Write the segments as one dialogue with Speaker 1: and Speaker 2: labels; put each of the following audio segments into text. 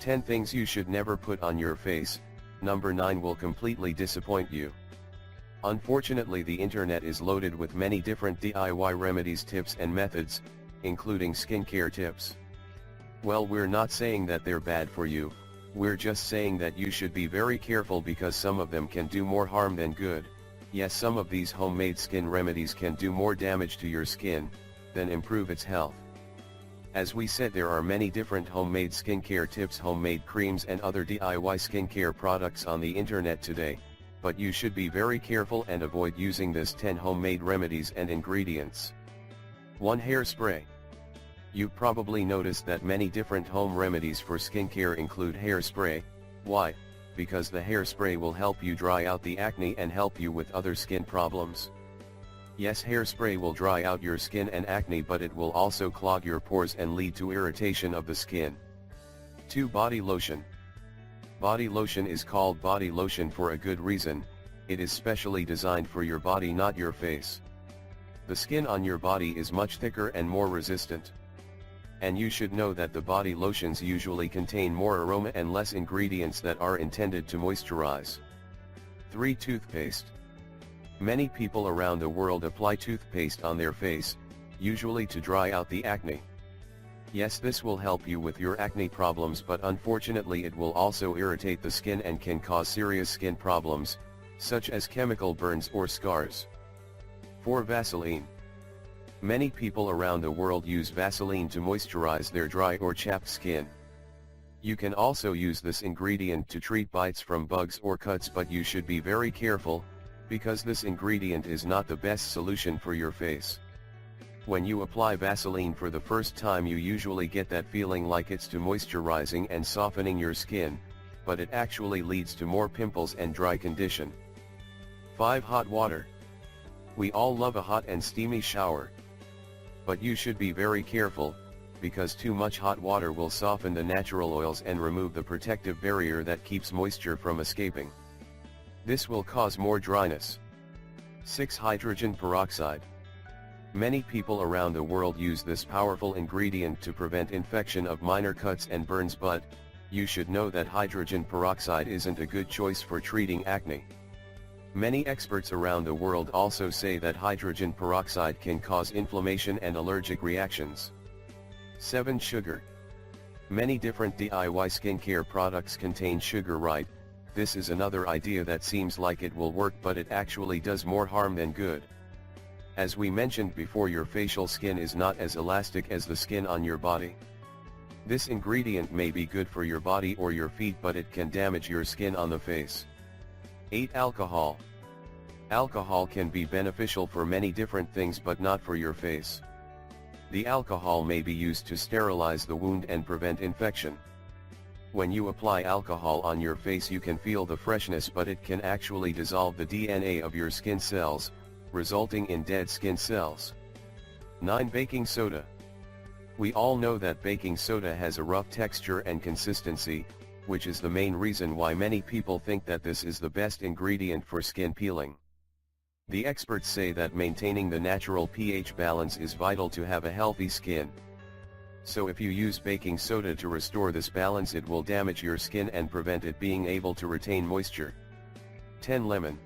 Speaker 1: Ten things you should never put on your face. Number 9 will completely disappoint you. Unfortunately, the internet is loaded with many different DIY remedies, tips and methods, including skincare tips. Well, we're not saying that they're bad for you, we're just saying that you should be very careful because some of them can do more harm than good. Yes, some of these homemade skin remedies can do more damage to your skin than improve its health. As we said, there are many different homemade skincare tips, homemade creams and other DIY skincare products on the internet today, but you should be very careful and avoid using this 10 homemade remedies and ingredients. 1. Hairspray. You probably noticed that many different home remedies for skincare include hairspray. Why? Because the hairspray will help you dry out the acne and help you with other skin problems. Yes, hairspray will dry out your skin and acne, but it will also clog your pores and lead to irritation of the skin. 2. Body lotion. Body lotion is called body lotion for a good reason. It is specially designed for your body, not your face. The skin on your body is much thicker and more resistant. And you should know that the body lotions usually contain more aroma and less ingredients that are intended to moisturize. 3. Toothpaste. Many people around the world apply toothpaste on their face, usually to dry out the acne. Yes, this will help you with your acne problems, but unfortunately it will also irritate the skin and can cause serious skin problems, such as chemical burns or scars. 4. Vaseline. Many people around the world use Vaseline to moisturize their dry or chapped skin. You can also use this ingredient to treat bites from bugs or cuts, but you should be very careful, because this ingredient is not the best solution for your face. When you apply Vaseline for the first time, you usually get that feeling like it's to moisturizing and softening your skin, but it actually leads to more pimples and dry condition. 5. Hot water. We all love a hot and steamy shower. But you should be very careful, because too much hot water will soften the natural oils and remove the protective barrier that keeps moisture from escaping. This will cause more dryness. 6. Hydrogen peroxide. Many people around the world use this powerful ingredient to prevent infection of minor cuts and burns, but you should know that hydrogen peroxide isn't a good choice for treating acne. Many experts around the world also say that hydrogen peroxide can cause inflammation and allergic reactions. 7. Sugar. Many different DIY skincare products contain sugar, right? This is another idea that seems like it will work, but it actually does more harm than good. As we mentioned before, your facial skin is not as elastic as the skin on your body. This ingredient may be good for your body or your feet, but it can damage your skin on the face. 8. Alcohol. Alcohol can be beneficial for many different things, but not for your face. The alcohol may be used to sterilize the wound and prevent infection. When you apply alcohol on your face, you can feel the freshness, but it can actually dissolve the DNA of your skin cells, resulting in dead skin cells. 9. Baking soda. We all know that baking soda has a rough texture and consistency, which is the main reason why many people think that this is the best ingredient for skin peeling. The experts say that maintaining the natural pH balance is vital to have a healthy skin. So if you use baking soda to restore this balance, it will damage your skin and prevent it being able to retain moisture. 10. Lemon.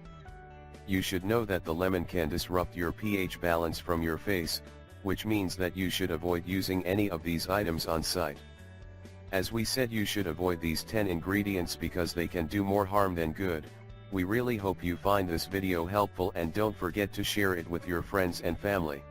Speaker 1: You should know that the lemon can disrupt your pH balance from your face, which means that you should avoid using any of these items on site. As we said, you should avoid these 10 ingredients because they can do more harm than good. We really hope you find this video helpful, and don't forget to share it with your friends and family.